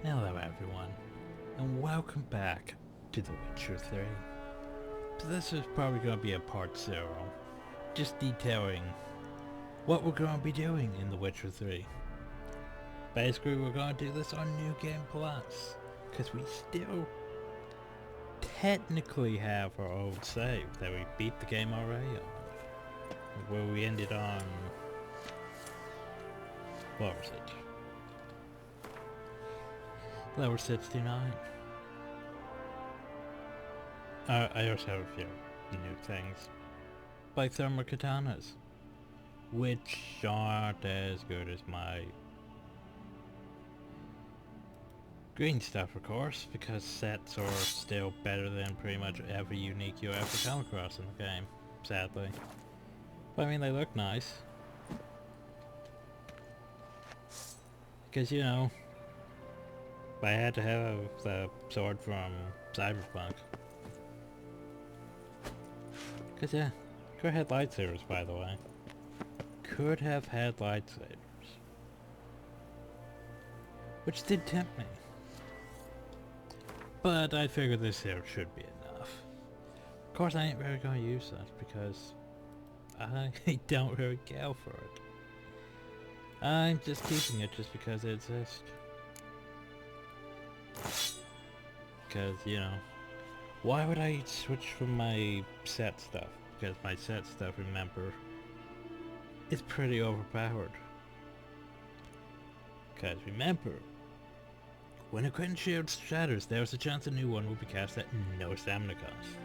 Hello everyone, and welcome back to The Witcher 3. So this is probably going to be a part 0, just detailing what we're going to be doing in The Witcher 3. Basically we're going to do this on New Game Plus, because we still technically have our old save that we beat the game already on, where we ended on, what was it? Level 69. I also have a few new things, like thermal katanas, which aren't as good as my green stuff, of course, because sets are still better than pretty much every unique you ever come across in the game, sadly. But I mean, they look nice. Because, you know, I had to have the sword from Cyberpunk. Because, yeah, could have had lightsabers, by the way. Could have had lightsabers. Which did tempt me. But I figured this here should be enough. Of course, I ain't really going to use that because I don't really care for it. I'm just keeping it just because it exists. Because, you know, why would I switch from my set stuff? Because my set stuff, remember, is pretty overpowered. Because remember, when a Quinn shield shatters, there's a chance a new one will be cast at no stamina cost.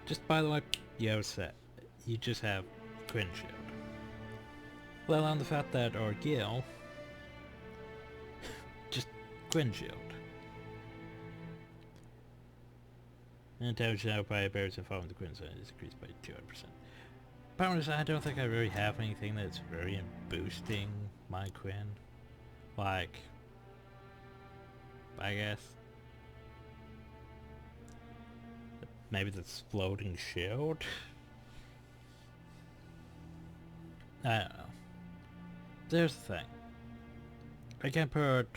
Just by the way, you have a set. You just have Quinn shield. Let alone the fact that our Gil just Quinn shield. And damage now by berries and following the Quinn side is increased by 200%. Problem is, I don't think I really have anything that's very in boosting my Quinn. Like, I guess maybe that's floating shield? I don't know. There's the thing. I can put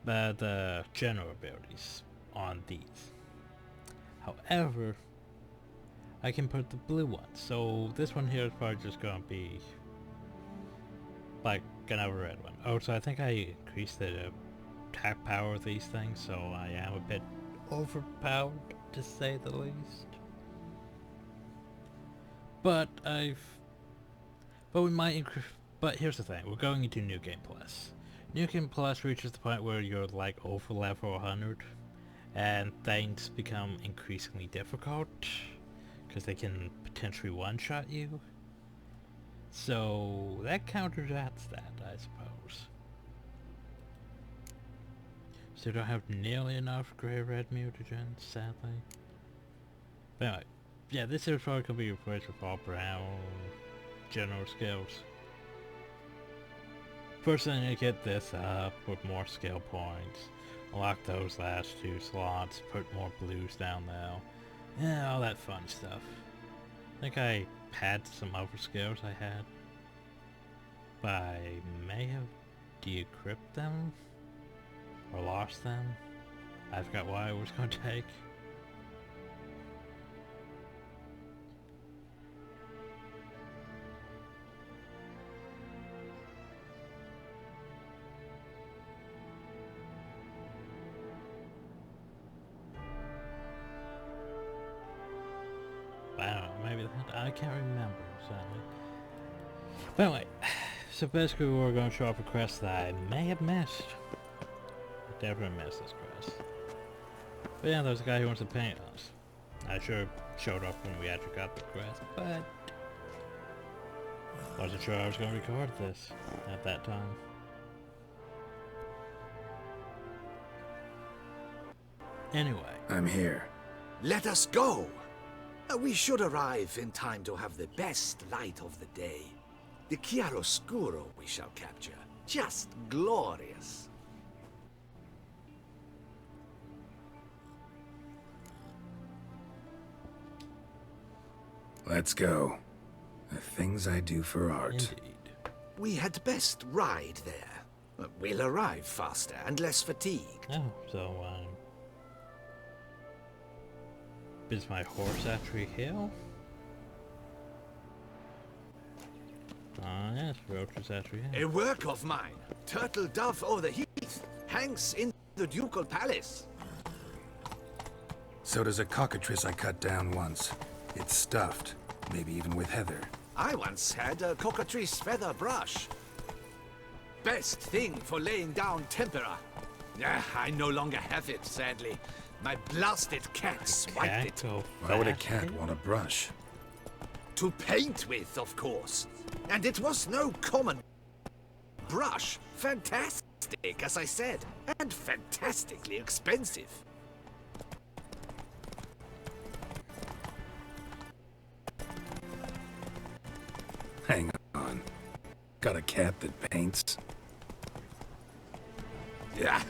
the general abilities on these. However, I can put the blue one. So this one here is probably just gonna be like another red one. Oh, so I think I increased the attack power of these things, so I am a bit overpowered, to say the least. But we might increase. But here's the thing: we're going into New Game Plus. New Game Plus reaches the point where you're like over level 100, and things become increasingly difficult because they can potentially one-shot you. So that counteracts that, I suppose. So don't have nearly enough gray-red mutagens, sadly. But anyway, yeah, this is probably going to be replaced with all brown general skills. First I need to get this up with more skill points. Unlock those last 2 slots, put more blues down there. Yeah, all that fun stuff. I think I had some other skills I had. But I may have decrypted them? Or lost them? I forgot what I was going to take. I don't know, maybe that, I can't remember, sadly. But anyway, so basically we're going to show off a quest that I may have missed. I definitely missed this quest. But yeah, there's a guy who wants to paint us. I sure showed up when we actually got the quest, but wasn't sure I was going to record this at that time. Anyway. I'm here. Let us go! We should arrive in time to have the best light of the day. The chiaroscuro we shall capture. Just glorious. Let's go. The things I do for art. Indeed. we had best ride there. We'll arrive faster and less fatigued. Oh, so, is my horse actually here? Ah, yes, Roach is actually here. A work of mine, Turtle Dove o'er the Heath, hangs in the ducal palace. So does a cockatrice I cut down once. It's stuffed, maybe even with heather. I once had a cockatrice feather brush. Best thing for laying down tempera. I no longer have it, sadly. My blasted cat swiped it. Why would a cat want a brush? To paint with, of course. And it was no common brush. Fantastic, as I said. And fantastically expensive. Hang on. Got a cat that paints? Yeah,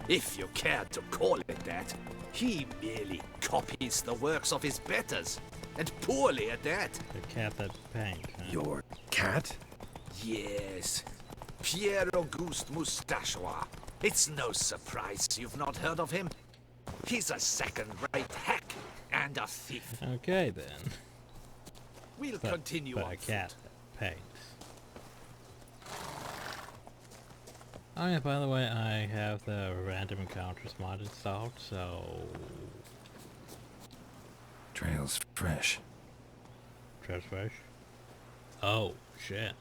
if you care to call it that. He merely copies the works of his betters. And poorly at that. The cat that paints. Huh? Your cat? Yes. Pierre Auguste Moustachois. It's no surprise you've not heard of him. He's a second-rate hack and a thief. Okay, then. We'll continue but on a cat foot. that paints. Oh yeah, by the way, I have the random encounters mod installed, so... Trail's fresh. Trail's fresh? Oh, shit.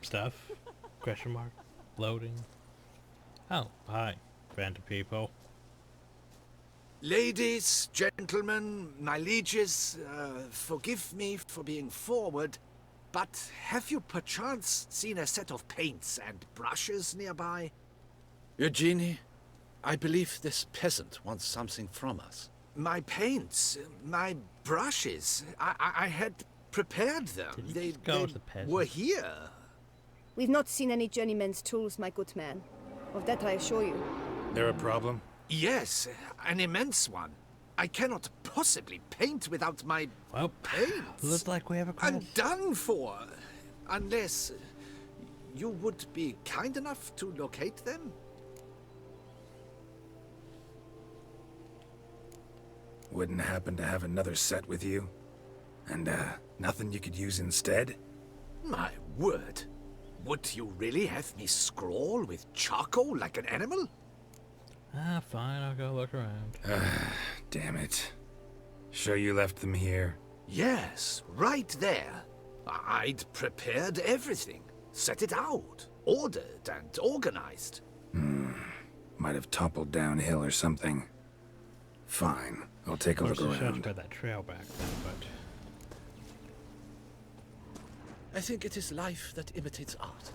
Stuff? Question mark? Loading? Oh, hi, random people. Ladies, gentlemen, my lieges, forgive me for being forward, but have you perchance seen a set of paints and brushes nearby? Eugenie, I believe this peasant wants something from us. My paints, my brushes, I had prepared them. Did you They just go as the peasant? were here. We've not seen any journeyman's tools, my good man. Of that I assure you. There a problem? Yes, an immense one. I cannot possibly paint without my Well, paints. looks like we have a I'm quest. done for. Unless you would be kind enough to locate them? Wouldn't happen to have another set with you? And, nothing you could use instead? My word. Would you really have me scrawl with charcoal like an animal? Ah, fine, I'll go look around. Damn it. Sure you left them here? Yes, right there. I'd prepared everything. Set it out. Ordered and organized. Might have toppled downhill or something. Fine, I'll take a Of look course, I searched around. for that trail back then, but... I think it is life that imitates art,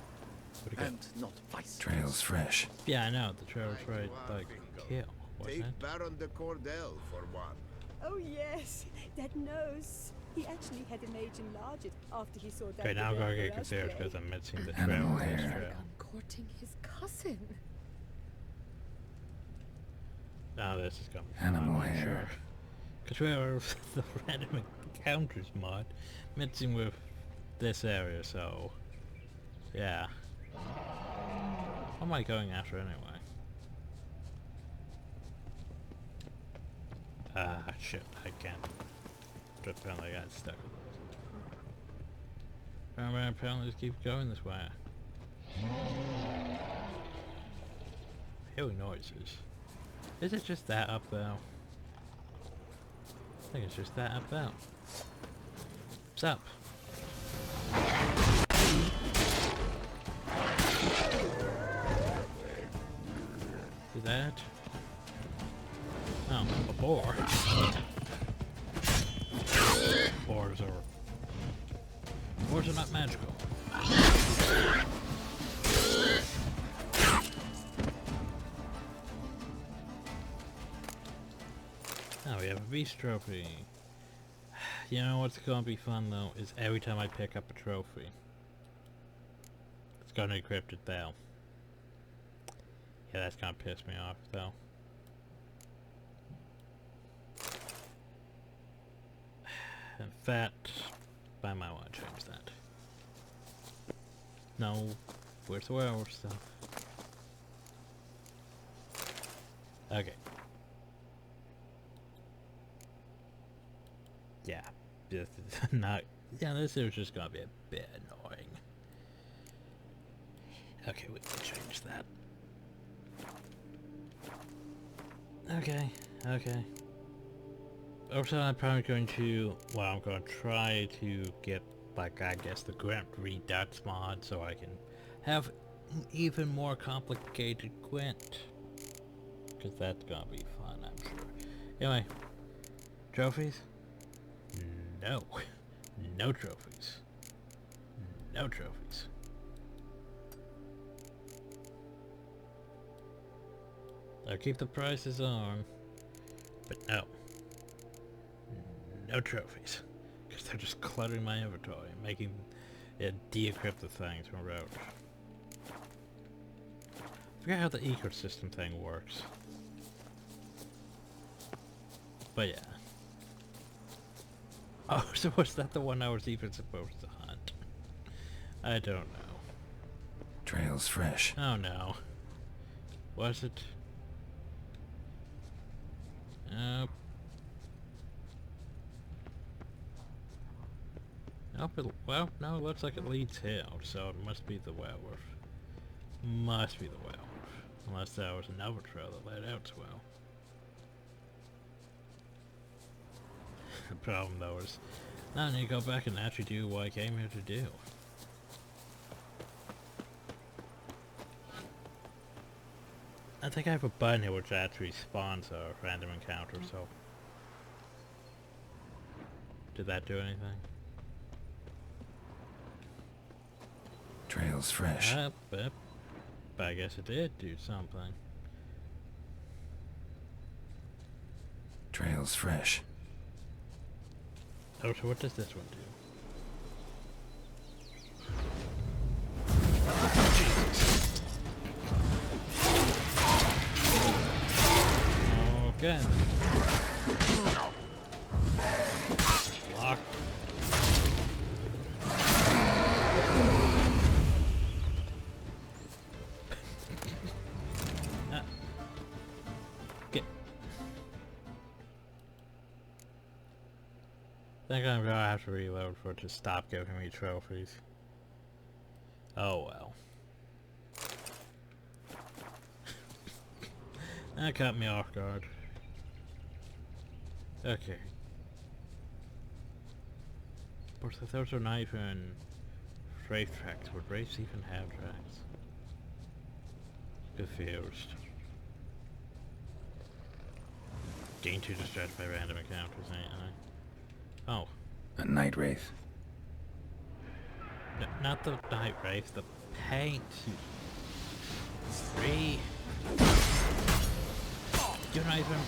What'd you get? and not vice. Trail's fresh. Yeah, I know, the trail's right, like, here, wasn't Take it? Baron de Cordel for one. Oh yes, that nose. He actually had a mage enlarge it after he saw that. Okay, now I'm gonna get RePlay. confused because I'm missing the Animal trail. hair. Trail. Courting his cousin. Now this is gonna be Animal fun, I'm hair. sure. Because we're the random encounters mod mixing with this area, so yeah. What am I going after anyway? Ah, shit, I can't. Just apparently I got stuck. Apparently just keep going this way. Hearing noises. Is it just that up there? I think it's just that up there. What's up? Is that? Oh, a boar. Boars are not magical. Now we have a beast trophy. You know what's gonna be fun though is every time I pick up a trophy, it's gonna encrypt it though. Yeah, that's gonna piss me off though. In fact, I might want to change that. No, where's the werewolf stuff? Okay. Yeah, this is not. Yeah, this is just gonna be a bit annoying. Okay, we can change that. Okay, okay. Also, I'm probably going to, well, I'm going to try to get, like, I guess the Gwent Redux mod so I can have even more complicated Gwent. Because that's going to be fun, I'm sure. Anyway, trophies? No. No trophies. No trophies. I'll keep the prices on, but no. No trophies. Because they're just cluttering my inventory and making it decrypt the things from road. I forget how the ecosystem thing works. But yeah. Oh, so was that the one I was even supposed to hunt? I don't know. Trail's fresh. Oh no. Was it? Nope, well, no, it looks like it leads here, so it must be the werewolf. Must be the werewolf. Unless there was another trail that led out as well. The problem though is, now I need to go back and actually do what I came here to do. I think I have a button here which actually spawns a random encounter, so... Did that do anything? Trail's fresh. But I guess it did do something. Trail's fresh. Oh, so what does this one do? Okay. Lock. Get. I think I'm gonna have to reload for it to stop giving me trophies. Oh well. That caught me off guard. Okay. But those are not even race tracks. Would race even have tracks? Confused. Getting too distracted by random encounters, ain't I? Oh. A night wraith. Not the night wraith, the paint. 3. You're not even...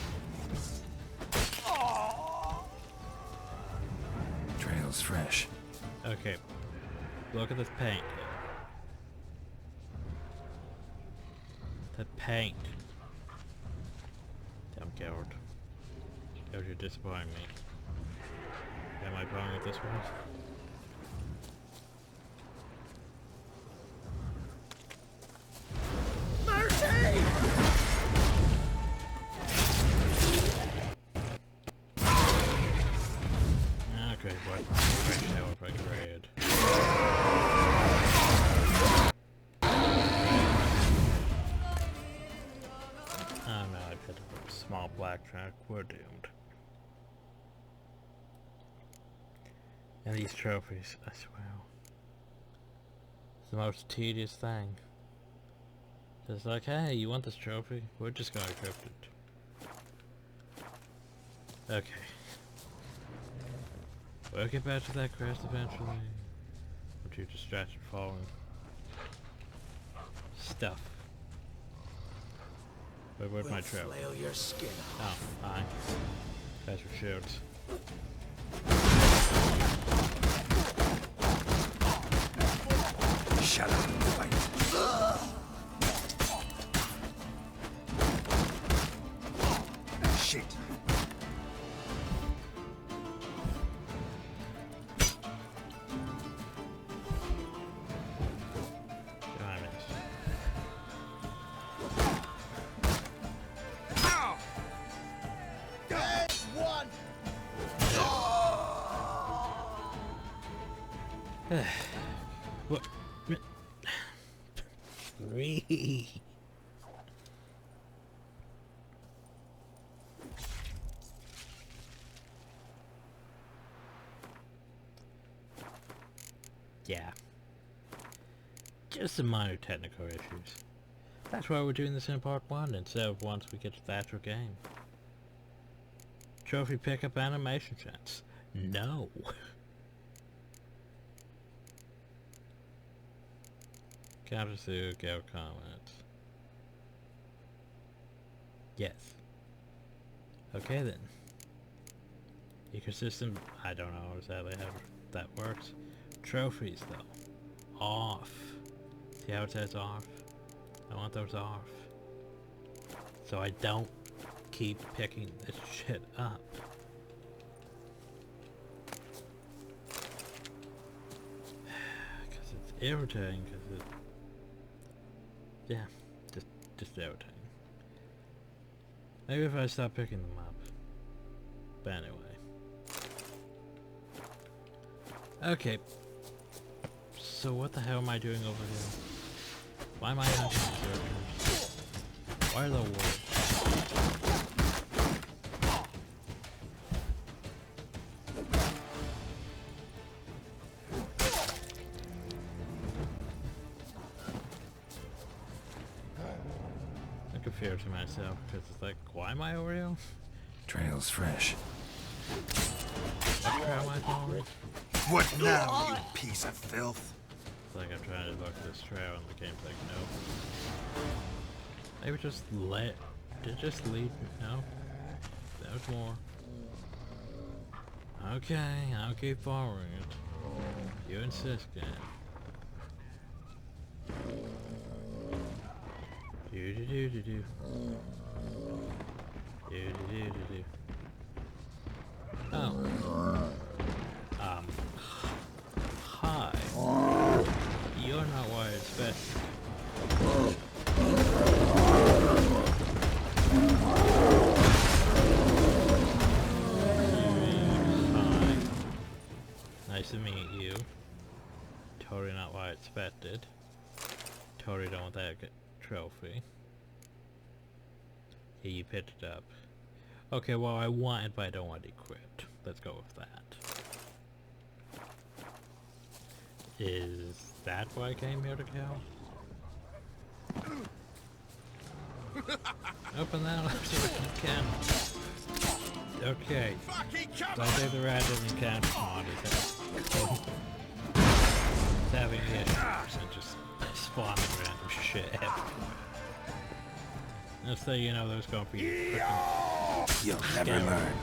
Trail's fresh. Okay. Look at this paint here. The paint. Damn coward. Coward, you're disappointing me. Am I wrong with this one? Okay, what? Right now if I can raid. Oh no, I picked up a small black track. We're doomed. And these trophies, I swear. It's the most tedious thing. It's like, hey, you want this trophy? We're just gonna equip it. Okay. We'll get back to that crest eventually. But you're distracted following stuff. Where's my trail? Flail your skin Oh, hi. That's your shields. Shut up and fight. Shit. What? 3. Yeah. Just some minor technical issues. That's why we're doing this in part 1 instead of once we get to the actual game. Trophy pickup animation chance. No. Counter to go comments. Yes. Okay then. Ecosystem, I don't know exactly how that works. Trophies though. Off. See how it says off? I want those off. So I don't keep picking this shit up. Cause it's irritating, cause it... Yeah, just irritating. Maybe if I stop picking them up. But anyway. Okay. So what the hell am I doing over here? Why am I hunting characters? Why are the wolves? I confused to myself because it's like, why am I over here? Trail's fresh. What trail am I following? What now, you piece of filth? It's like I'm trying to look at this trail and the game's like, nope. Maybe just did it just lead me? No? That was more. Okay, I'll keep following it. You insist, game. Do do do do do. Do do do do do. Oh. Hi. You're not what I expected. Hi. Nice to meet you. Totally not what I expected. Totally don't want that trophy. Yeah, you picked it up. Okay, well I want it, but I don't want it equipped. Let's go with that. Is that what I came here to kill? Open that up so we can count. Okay. So I think the rat doesn't count mod is having issues and just spawning random shit everywhere. Just so you know, there's gonna be freaking You'll never learn.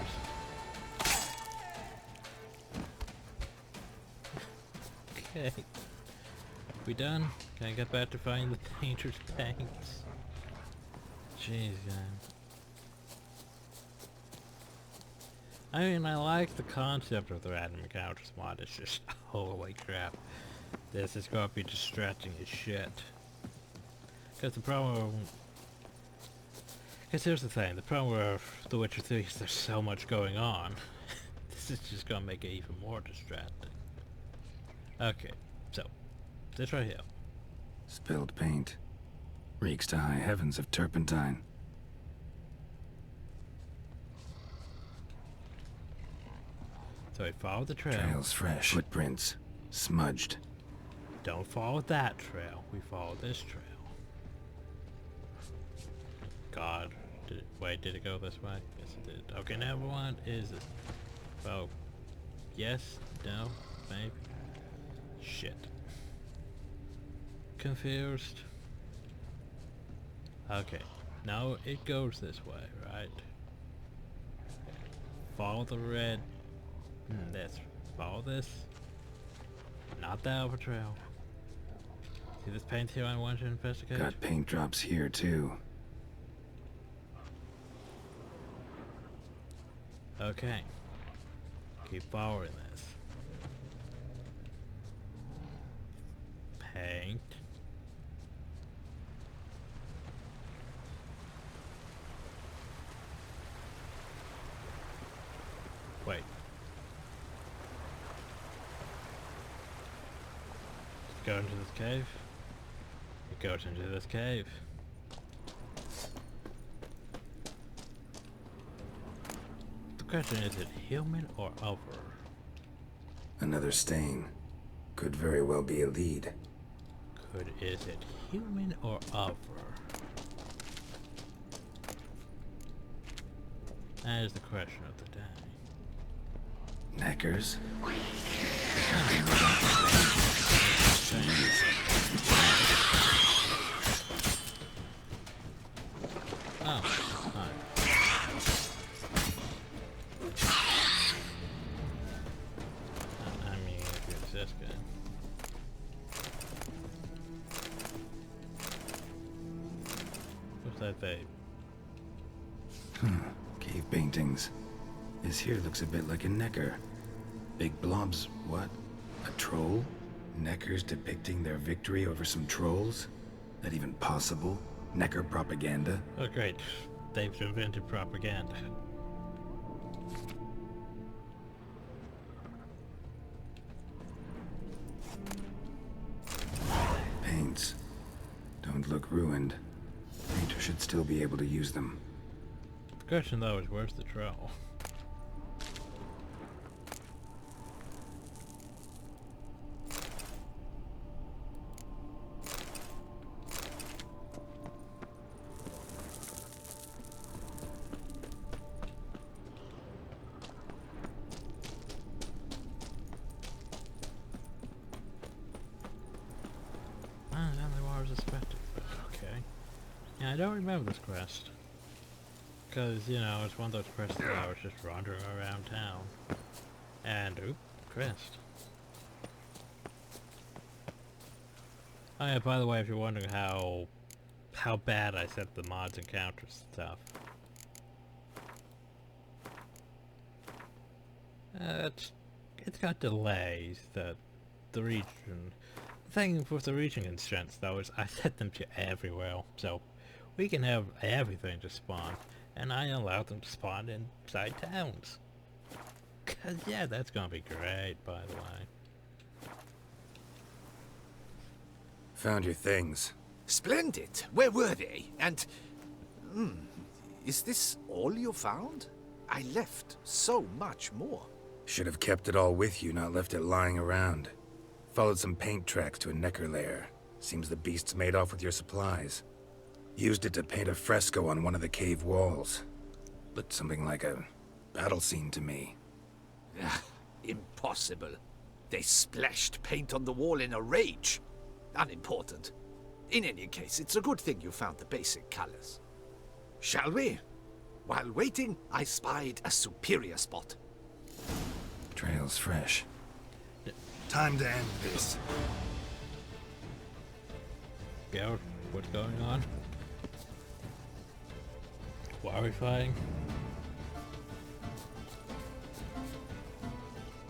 Okay. We done? Can I get back to finding the dangerous tanks? Jeez, man. I mean, I like the concept of the random encounters mod. It's just, holy crap. This is gonna be distracting as shit. Because the problem... Because here's the thing. The problem with The Witcher 3 is there's so much going on. This is just gonna make it even more distracting. Okay, so, this right here. Spilled paint. Reeks to high heavens of turpentine. So we follow the trail. Trail's fresh. Footprints. Smudged. Don't follow that trail. We follow this trail. God. Wait, did it go this way? Yes, it did. Okay, now what is it? Well, yes, no, maybe. Shit. Confused. Okay. Now it goes this way, right? Follow the red. This. Follow this. Not the Alpha Trail. See this paint here I want to investigate? Got paint drops here too. Okay. Keep following this. Paint. Wait. go into this cave. It goes into this cave. The question is it human or other? Another stain. Could very well be a lead. Is it human or other? That is the question of the day. Neckers? Oh, hi. I mean, if it's this guy. What's that babe? Cave paintings. This here looks a bit like a necker. Big blobs, what? A troll? Neckers depicting their victory over some trolls? That even possible? Necker propaganda? Oh great, they've invented propaganda. Paints. Don't look ruined. Painter should still be able to use them. The question though is where's the troll? Yeah, I don't remember this quest. Because, you know, it's one of those quests that I was just wandering around town. And, oop, quest. Oh yeah, by the way, if you're wondering how bad I set the mods and counters stuff. It's got delays, the region. The thing with the region constraints though is I set them to everywhere, so we can have everything to spawn, and I allow them to spawn inside towns. Cause yeah, that's gonna be great, by the way. Found your things. Splendid. Where were they? And... is this all you found? I left so much more. Should have kept it all with you, not left it lying around. Followed some paint tracks to a necker lair. Seems the beast's made off with your supplies. Used it to paint a fresco on one of the cave walls. Looked something like a battle scene to me. Impossible. They splashed paint on the wall in a rage. Unimportant. In any case, it's a good thing you found the basic colors. Shall we? While waiting, I spied a superior spot. Trail's fresh. Time to end this. Scout, what's going on? Why are we fighting?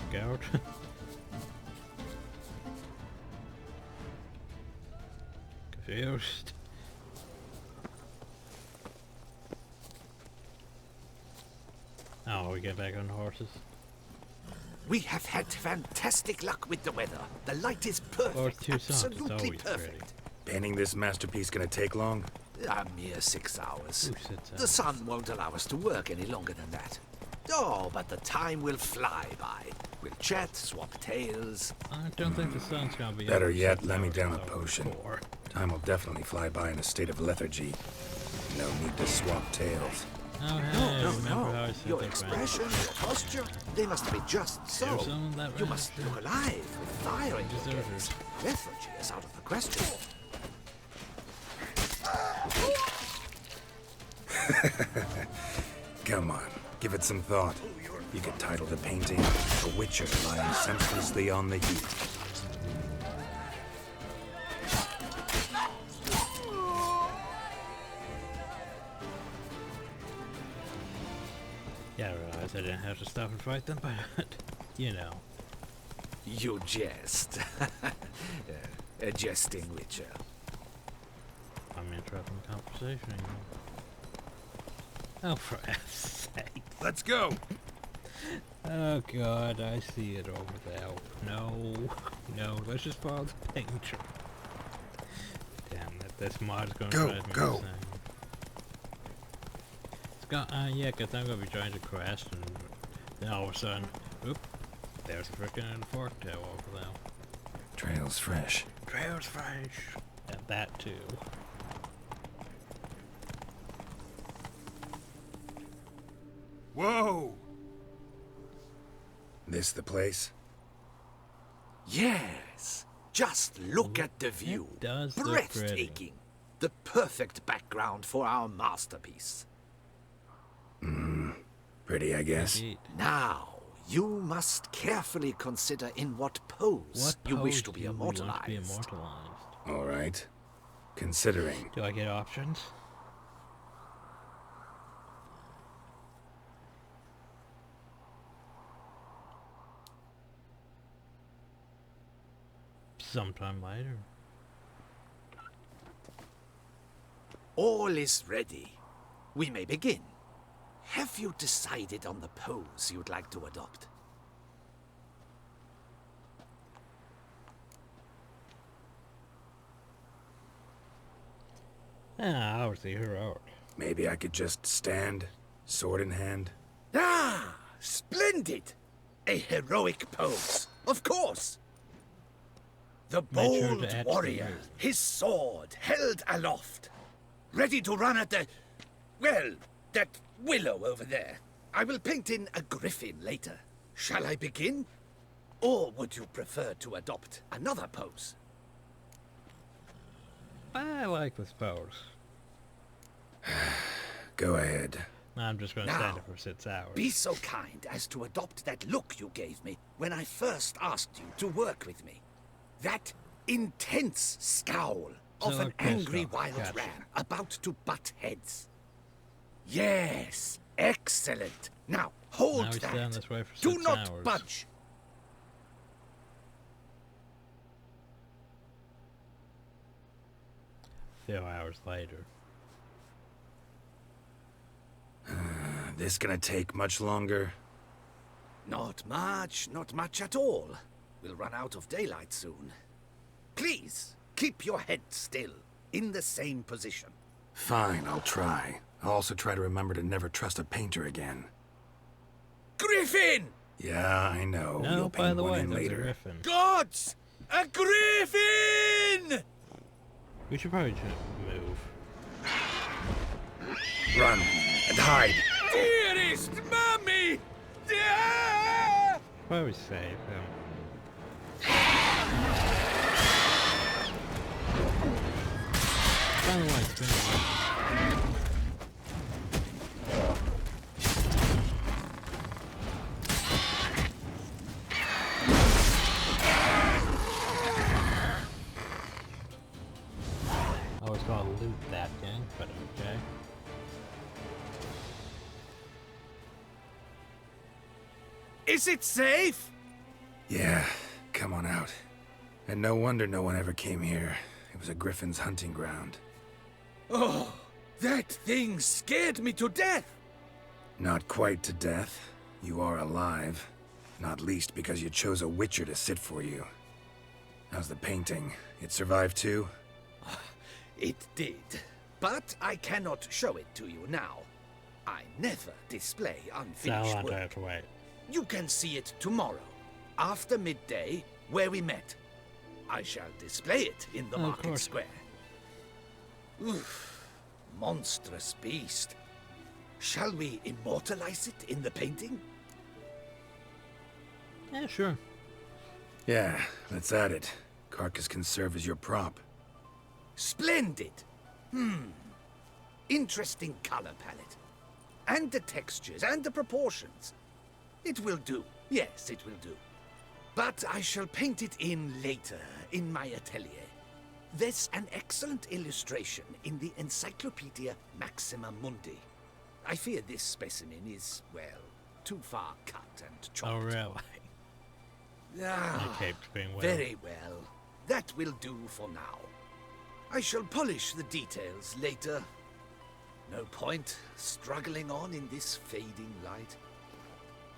Scout? Confused. Oh, we get back on the horses. We have had fantastic luck with the weather. The light is perfect. Or two suns, it's Absolutely always perfect. pretty. Painting this masterpiece gonna take long? A mere 6 hours. Who sits The sun won't allow us to work any longer than that. Oh, but the time will fly by. We'll chat, swap tales. I don't think the sun's gonna be Better over yet, 6 let me hours down a over potion. 4. Time will definitely fly by in a state of lethargy. No need to swap tails. Oh, hey, No, remember how I no. said Your that, expression, your posture, they must be just so. There's some of that You right must there. look alive with fire in your Deserters. gaze. Lethargy is out of the question. Come on, give it some thought. You could title the painting, "A Witcher Lying Senselessly on the Heath." Yeah, I realized I didn't have to stop and fight them, but, you know. You jest. A jesting witcher. I'm interrupting the conversation. Oh, for F's sake. Let's go! Oh god, I see it over there. No, no, let's just follow the picture. Damn it, this mod's gonna Go, drive me go. insane. It's got, yeah, cause I'm gonna be trying to crash and then all of a sudden, oop, there's a freaking fork tail over there. Trail's fresh. Trail's fresh. And that too. Whoa! This the place? Yes. Just look at the view. It does look pretty. Breathtaking. The perfect background for our masterpiece. Pretty, I guess. Indeed. Now, you must carefully consider in what pose What you wish pose to be do we want to immortalized. be immortalized? All right. Considering. Do I get options? Sometime later. All is ready. We may begin. Have you decided on the pose you'd like to adopt? Ah, I was the hero. Maybe I could just stand, sword in hand. Ah, splendid! A heroic pose, of course. The Make sure bold to add warrior, some moves. his sword held aloft, ready to run at the, well, that willow over there. I will paint in a griffin later. Shall I begin? Or would you prefer to adopt another pose? I like this pose. Go ahead. I'm just gonna Now, stand it for 6 hours. Be so kind as to adopt that look you gave me when I first asked you to work with me. That intense scowl of So an look pissed angry off. wild Gotcha. ram about to butt heads. Yes, excellent. Now, hold Now he's that. down this way for Do 6 not hours. budge. Few hours later. This gonna take much longer? Not much at all. We'll run out of daylight soon. Please, keep your head still, in the same position. Fine, I'll try. I'll also try to remember to never trust a painter again. Griffin! Yeah, I know. No, You'll by paint the one way, in there's a later. griffin. Gods! A griffin! We should probably just move. Run and hide. Dearest mommy! Ah! Probably save him. By the way, it's been a while. I was gonna loot that thing, but okay. Is it safe? Yeah, come on out. And no wonder no one ever came here. It was a griffin's hunting ground. Oh, that thing scared me to death. Not quite to death. You are alive. Not least because you chose a witcher to sit for you. How's the painting? It survived too? It did, but I cannot show it to you now. I never display So I'll unfinished have to work. have to wait. You can see it tomorrow, after midday, where we met. I shall display it in the Oh, of market course. square. Oof, monstrous beast. Shall we immortalize it in the painting? Yeah, sure. Yeah, let's add it. Carcass can serve as your prop. Splendid! Interesting color palette. And the textures and the proportions. It will do. Yes, it will do. But I shall paint it in later, in my atelier. There's an excellent illustration in the Encyclopedia Maxima Mundi. I fear this specimen is, well, too far cut and chopped. Oh, really? Ah, My cape's being well. very well. That will do for now. I shall polish the details later. No point struggling on in this fading light.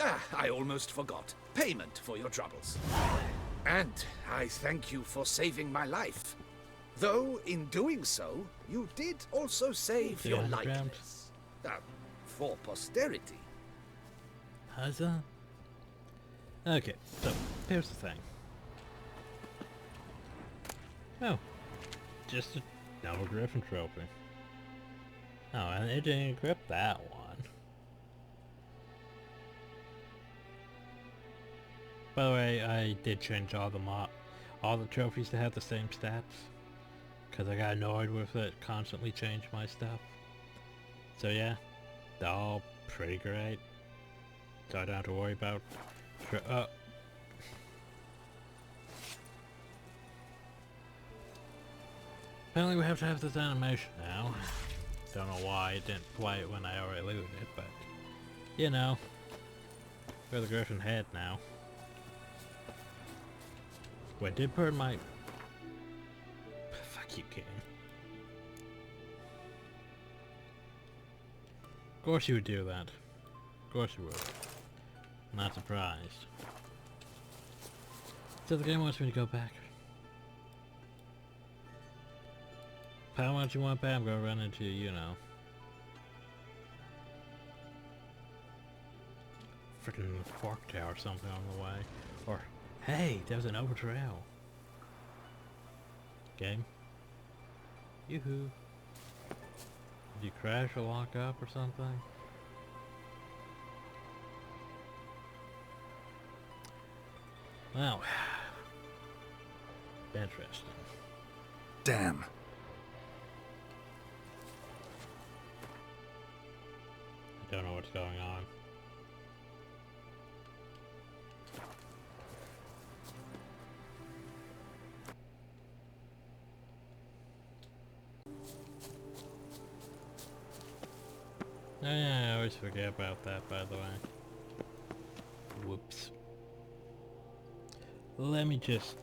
Ah, I almost forgot. Payment for your troubles. And I thank you for saving my life. Though, in doing so, you did also save your likeness. For posterity. Huzzah? Okay, so, here's the thing. Oh, just another Griffin trophy. Oh, and it didn't equip that one. By the way, I did change all the trophies to have the same stats, because I got annoyed with it, constantly changed my stuff. So yeah, they're all pretty great. So I don't have to worry about... Apparently we have to have this animation now. Don't know why it didn't play it when I already looted it, but... You know. Where's the Griffin head now? Wait, did burn my... Fuck you, game. Of course you would do that. Of course you would. Not surprised. So the game wants me to go back. How much you want back? I'm gonna run into, you know. Freaking fork tail or something on the way. Or, hey, there's an over trail. Game. Yoo-hoo. Did you crash or lock up or something? Well, interesting. Damn. I don't know what's going on. Oh yeah, I always forget about that, by the way. Whoops. Let me just...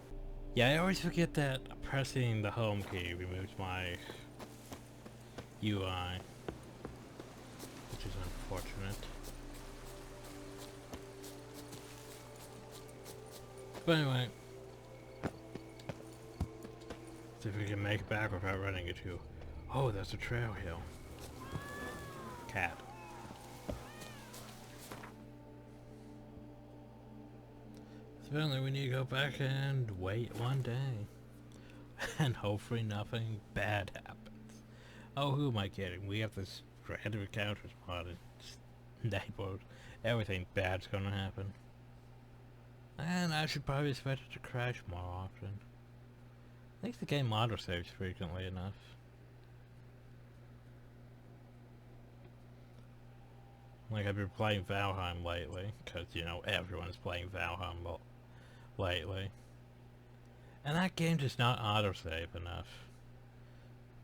Yeah, I always forget that pressing the home key removes my UI. Which is unfortunate. But anyway. See if we can make it back without running into... Oh, there's a trail hill. Cat. So apparently we need to go back and wait one day. And hopefully nothing bad happens. Oh, who am I kidding? We have this random encounter spotted. Neighborhood. Everything bad's gonna happen. And I should probably expect it to crash more often. I think the game auto-saves frequently enough. Like, I've been playing Valheim lately, because, you know, everyone's playing Valheim lately. And that game does not autosave enough.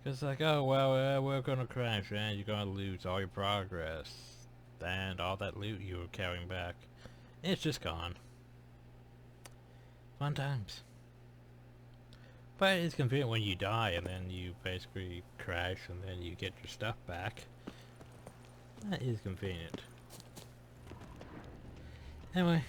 Because, like, oh, well, we're gonna crash, and you're gonna lose all your progress. And all that loot you were carrying back. It's just gone. Fun times. But it's convenient when you die, and then you basically crash, and then you get your stuff back. That is convenient. Anyway.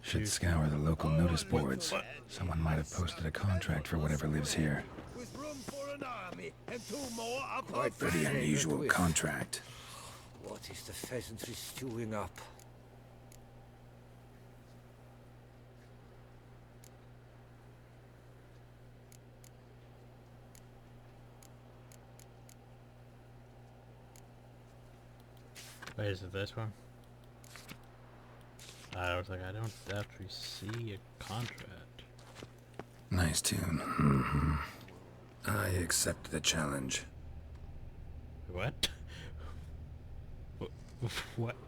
Should scour the local notice boards. Someone might have posted a contract for whatever lives here. With room for an army and 2 more up our Quite pretty ferry. unusual contract. What is the pheasantry stewing up? Wait, is it this one? I was like, I don't actually see a contract. Nice tune. I accept the challenge. What?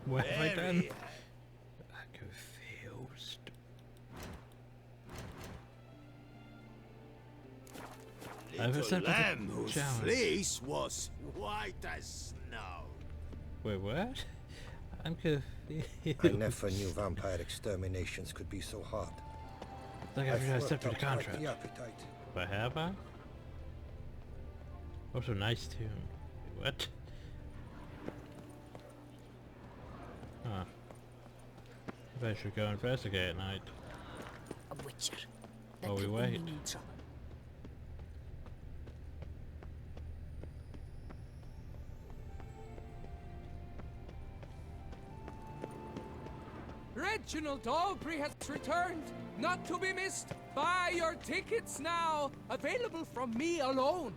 What have I done? I'm confused. I've accepted the Lamb whose challenge. fleece was white as snow. Wait, what? I'm confused. I never knew vampire exterminations could be so hard. Like I've I've worked accepted the up quite contract. the appetite. But have I? Also, nice tune. What? Huh. Maybe I should go investigate at night. A witcher. While we could wait. bring me trouble. Reginald Aubrey has returned, not to be missed. Buy your tickets now, available from me alone.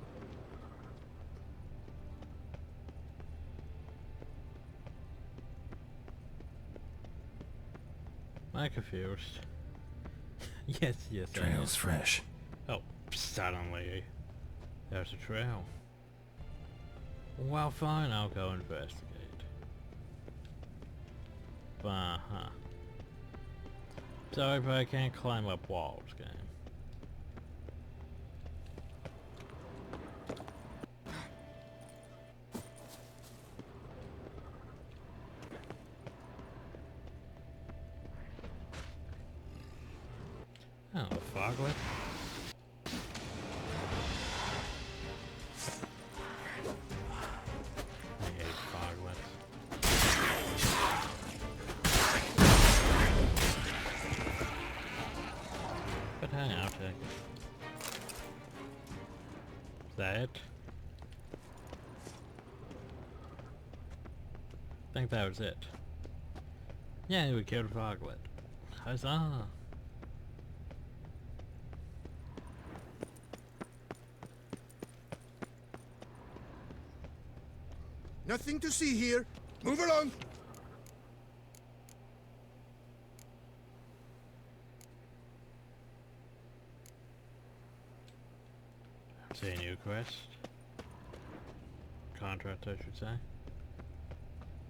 I'm confused. Yes, yes. I am. Trail's fresh. Oh, suddenly there's a trail. Well, fine, I'll go investigate. Uh-huh. Sorry, but I can't climb up walls, game. Oh, a foglet? I hate foglets. But hey, I'll take it. Is that it? I think that was it. Yeah, we killed a foglet. Huzzah! Nothing to see here. Move along. See a new quest. Contract, I should say.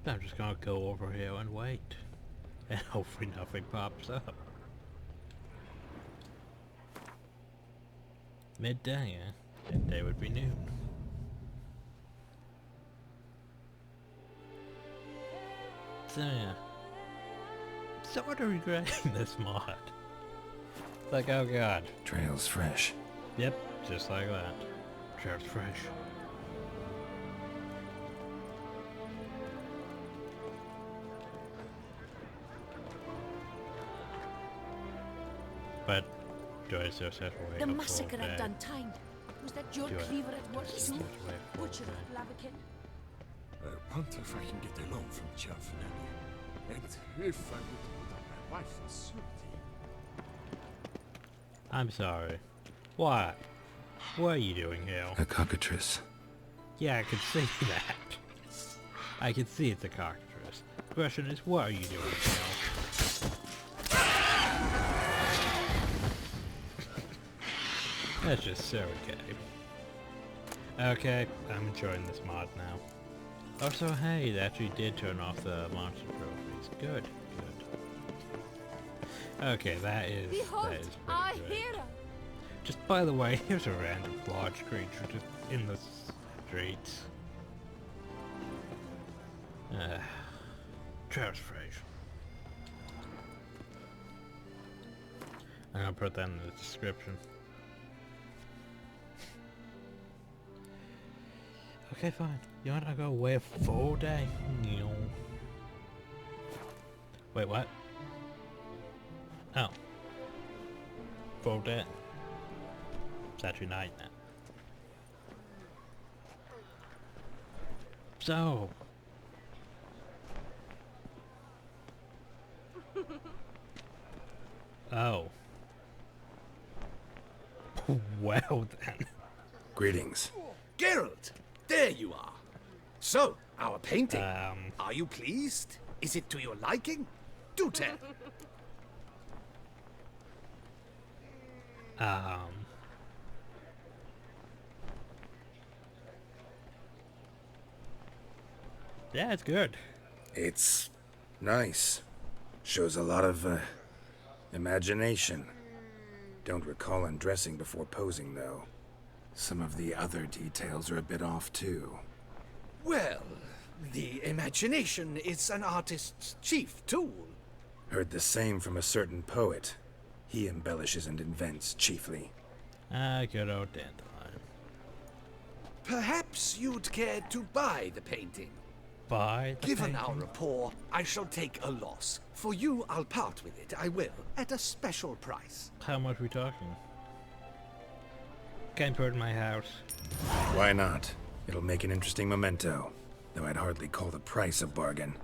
I'm just gonna go over here and wait. And hopefully nothing pops up. Midday, eh? Midday would be noon. So yeah. Sort of regretting this mod. Like, oh god. Trail's fresh. Yep, just like that. Trail's fresh. But do I just have to wait The a full massacre day? at Duntine. Was that your Do I- cleaver at work just too? have to wait a full Butcher day? of Blaviken? I wonder if I can get a loan from Chaffnelli. And if I would put up my wife in surety. I'm sorry. What? What are you doing here? A cockatrice. Yeah, I can see that. I can see it's a cockatrice. The question is, what are you doing here? That's just so gay. Okay, I'm enjoying this mod now. Also, hey, it actually did turn off the monster trophies. Good, good. Okay, that is Behold, pretty our good. hero! Just by the way, here's a random large creature just in the streets. Trash fresh. I'm gonna put that in the description. Okay, fine. You want to go away a full day? No. Wait, what? Oh. Full day. It's actually night now. So. Oh. Well then. Greetings. Geralt, there you are. So, our painting. Um. Are you pleased? Is it to your liking? Do tell. Yeah, it's good. It's nice. Shows a lot of, imagination. Don't recall undressing before posing, though. Some of the other details are a bit off, too. Well, the imagination is an artist's chief tool. Heard the same from a certain poet. He embellishes and invents, chiefly. Ah, good old Dandelion. Perhaps you'd care to buy the painting. Buy the Given painting? our rapport, I shall take a loss. For you, I'll part with it, I will, at a special price. How much are we talking? Can't put it in my house. Why not? It'll make an interesting memento. Though I'd hardly call the price a bargain.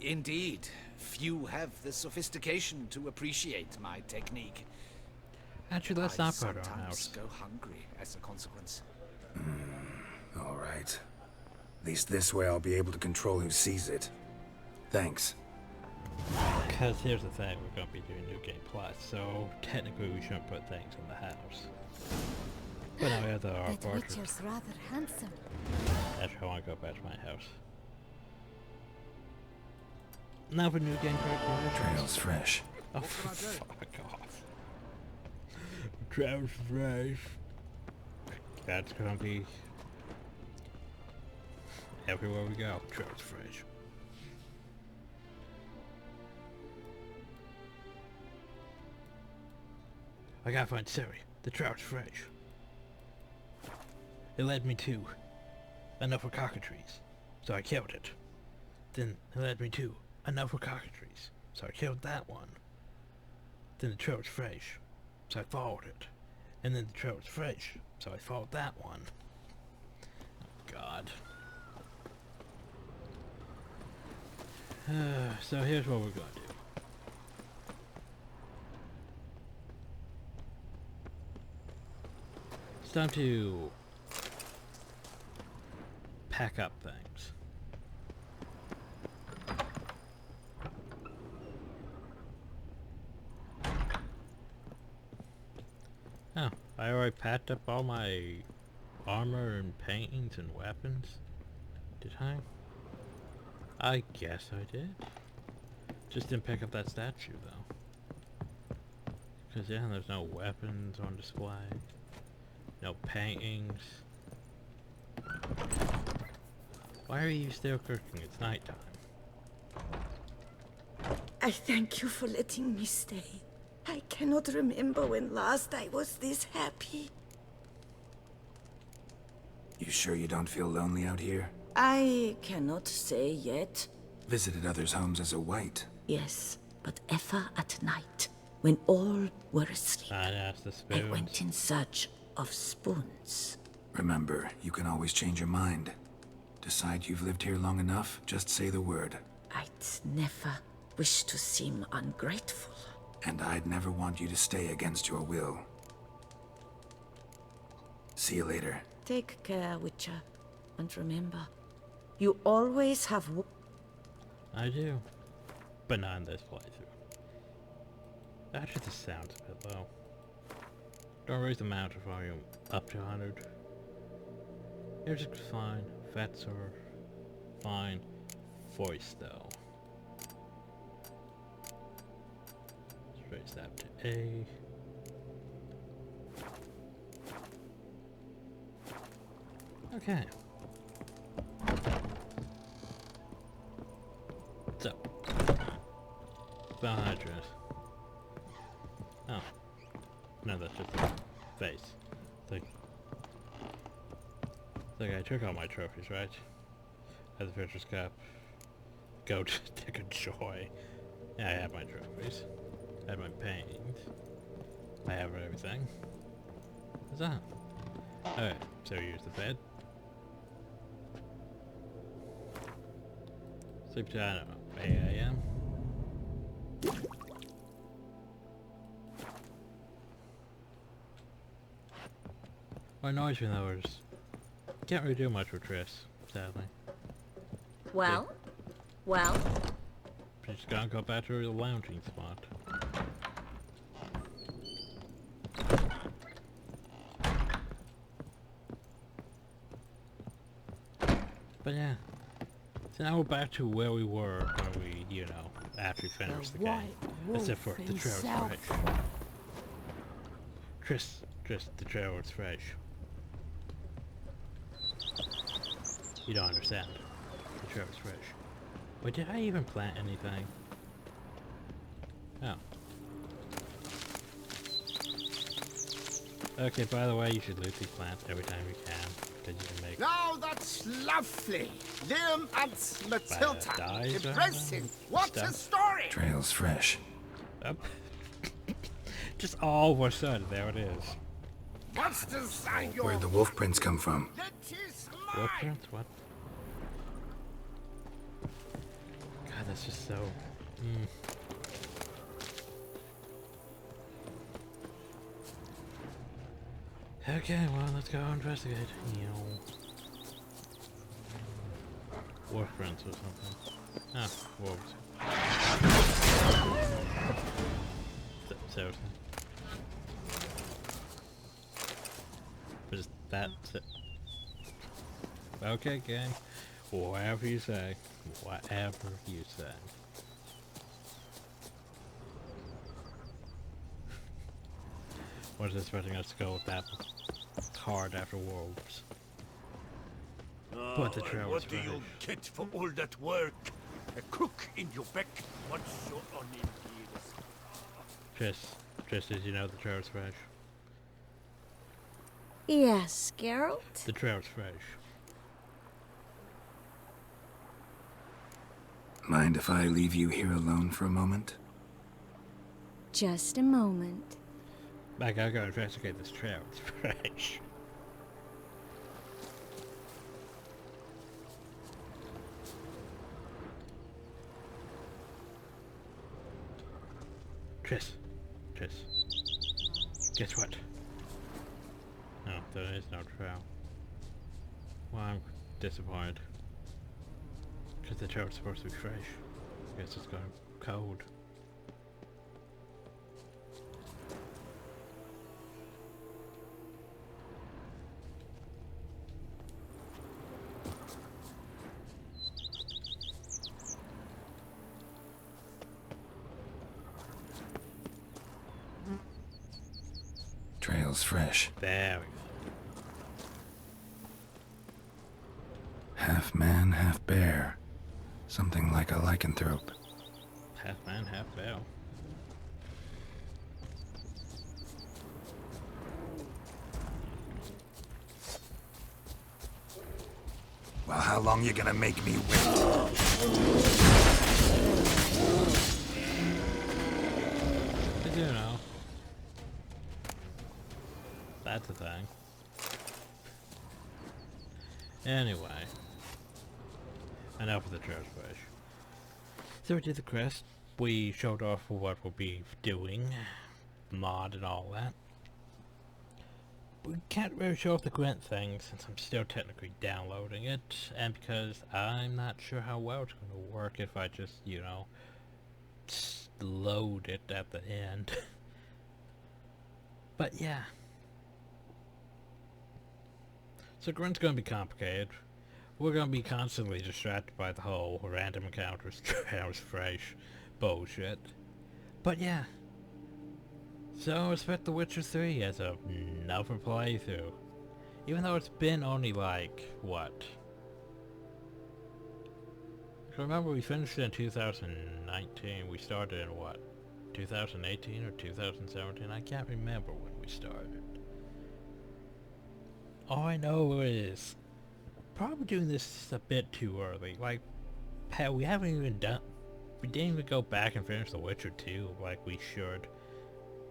Indeed. Few have the sophistication to appreciate my technique. Actually, let's I not put it in our sometimes house. go hungry as a consequence. All right. At least this way I'll be able to control who sees it. Thanks. Because here's the thing, we're going to be doing New Game Plus, so technically we shouldn't put things in the house. But now we have our That portrait. Witcher's rather handsome. Actually, I want to go back to my house. Now for New Game Plus. Trail's fresh. Oh, fuck off. Trail's fresh. That's going to be everywhere we go. Trail's fresh. I gotta find Siri. The trout's fresh. It led me to another cockatrice, so I killed it. Then it led me to another cockatrice, so I killed that one. Then the trout's fresh, so I followed it. And then the trout's fresh, so I followed that one. Oh God. So here's what we're gonna do. It's time to pack up things. Oh, I already packed up all my armor and paintings and weapons. Did I? I guess I did. Just didn't pick up that statue though. Cause yeah, there's no weapons on display. No paintings. Why are you still cooking? It's nighttime. I thank you for letting me stay. I cannot remember when last I was this happy. You sure you don't feel lonely out here? I cannot say yet. Visited others' homes as a white. Yes, but ever at night, when all were asleep, I'd ask the I spoons. went in search of spoons. Remember, you can always change your mind. Decide you've lived here long enough, just say the word. I'd never wish to seem ungrateful. And I'd never want you to stay against your will. See you later. Take care, Witcher. And remember, you always have... I do. But not in this playthrough. Actually, the sound's a bit low. Don't raise the mount volume up to 100. Music's fine. Vets are fine. Voice though. Let's raise that to A. Okay. So. Bell address. Oh. No, that's just a face. It's like I took all my trophies, right? Had the Fisher's Cup. Goat, Dick of Joy. Yeah, I have my trophies. I have my paintings. I have everything. What's that? Okay, so use the bed. Sleep till, I don't know, 8 AM. What annoys me though is can't really do much with Triss, sadly. Well? Well? She's gonna go back to her lounging spot. But yeah. So now we're back to where we were when we, you know, after we finished the game. Except for the trailer's fresh. Triss, the trailer's fresh. You don't understand. The trailer's fresh. Wait, did I even plant anything? Oh. Okay, by the way, you should loot these plants every time you can, because you can make Now that's lovely. Liam and Matilda. dyes or Impressive. What a stuff. story. Trail's fresh. Up. Just all of a sudden, there it is. Monsters are your Where'd the wolf prints come from? That is Wolf mine. prints? What? God, that's just so... Okay, well, let's go investigate. Wolf prints or something. Ah, wolves. Seriously. But is that... Okay, game. Whatever you say. Whatever you say. Was expecting us to go with that hard after wolves? But the trail was What do you fresh. get for all that work? A crook in your back. What's your unindeed? Just as you know, the trail's fresh. Yes, Geralt? The trail's fresh. Mind if I leave you here alone for a moment? Just a moment. I gotta go investigate this trail. It's fresh. Tris. Guess what? No, there is no trail. Well, I'm disappointed. Because the trail's supposed to be fresh. Guess it's going cold. Trail's fresh. There we go. Half man, half bear. Something like a lycanthrope. Half man, half bell. Well, how long you gonna make me wait? I do know. That's a thing. Anyway. Enough of the trash push. So we did the quest. We showed off what we'll be doing. Mod and all that. We can't really show off the Gwent thing since I'm still technically downloading it. And because I'm not sure how well it's going to work if I just, you know, load it at the end. But yeah. So Gwent's gonna be complicated. We're gonna be constantly distracted by the whole random encounters, fresh bullshit. But yeah. So expect The Witcher 3 as another playthrough. Even though it's been only like, what? Remember we finished it in 2019, we started in what? 2018 or 2017? I can't remember when we started. All I know is probably doing this a bit too early. Like, we haven't even we didn't even go back and finish The Witcher 2 like we should.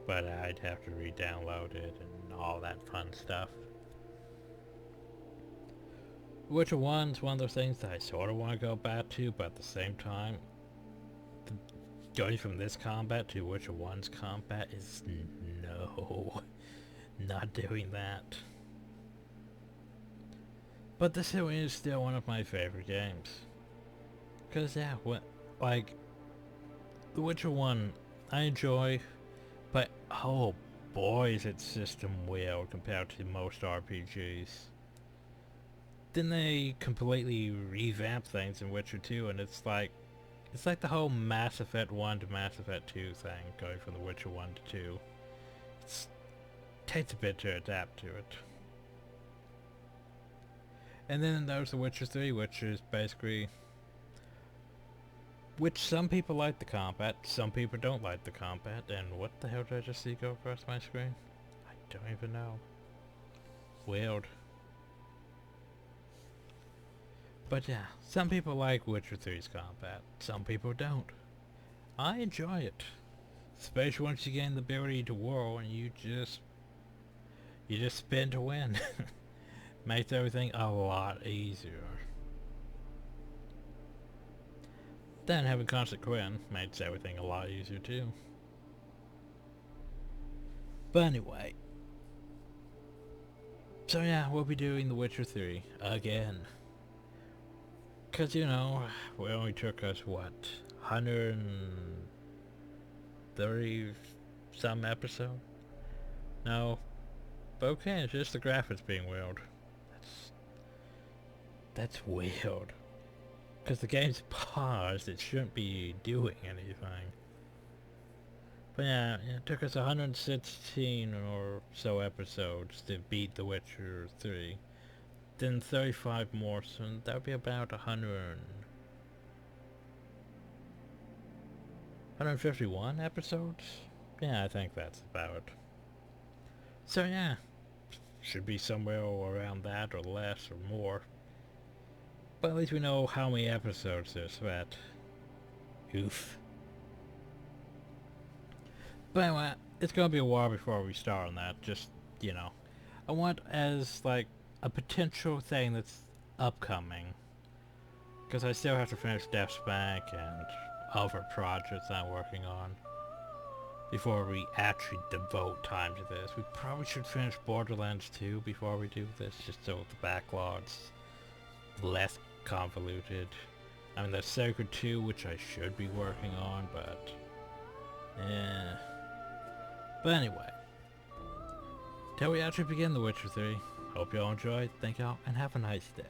But I'd have to re-download it and all that fun stuff. Witcher 1's one of those things that I sort of want to go back to, but at the same time, going from this combat to Witcher 1's combat is no, not doing that. But this is still one of my favorite games. Cause yeah, like, The Witcher 1, I enjoy, but oh boy is it system weird compared to most RPGs. Then they completely revamp things in Witcher 2 and it's like the whole Mass Effect 1 to Mass Effect 2 thing, going from The Witcher 1 to 2. It takes a bit to adapt to it. And then there's The Witcher 3, which is basically... which some people like the combat, some people don't like the combat, and what the hell did I just see go across my screen? I don't even know. Weird. But yeah, some people like Witcher 3's combat, some people don't. I enjoy it. Especially once you gain the ability to whirl and you just spin to win. Makes everything a lot easier. Then having constant Quinn makes everything a lot easier too. But anyway. So yeah, we'll be doing The Witcher 3 again. Cause you know, it only took us what, 130 some episode? No. But okay, it's just the graphics being weird. That's weird. Cause the game's paused, it shouldn't be doing anything. But yeah, it took us 116 or so episodes to beat The Witcher 3. Then 35 more, so that would be about 151 episodes? Yeah, I think that's about it. So yeah, should be somewhere around that or less or more. But at least we know how many episodes there's, that. Oof. But anyway, it's gonna be a while before we start on that, just, you know. I want as, like, a potential thing that's upcoming. Because I still have to finish Death's Bank and other projects I'm working on before we actually devote time to this. We probably should finish Borderlands 2 before we do this, just so the backlog's less convoluted. I mean, there's Sacred 2, which I should be working on, but yeah. But anyway, till we actually begin The Witcher 3, hope y'all enjoyed, thank y'all, and have a nice day.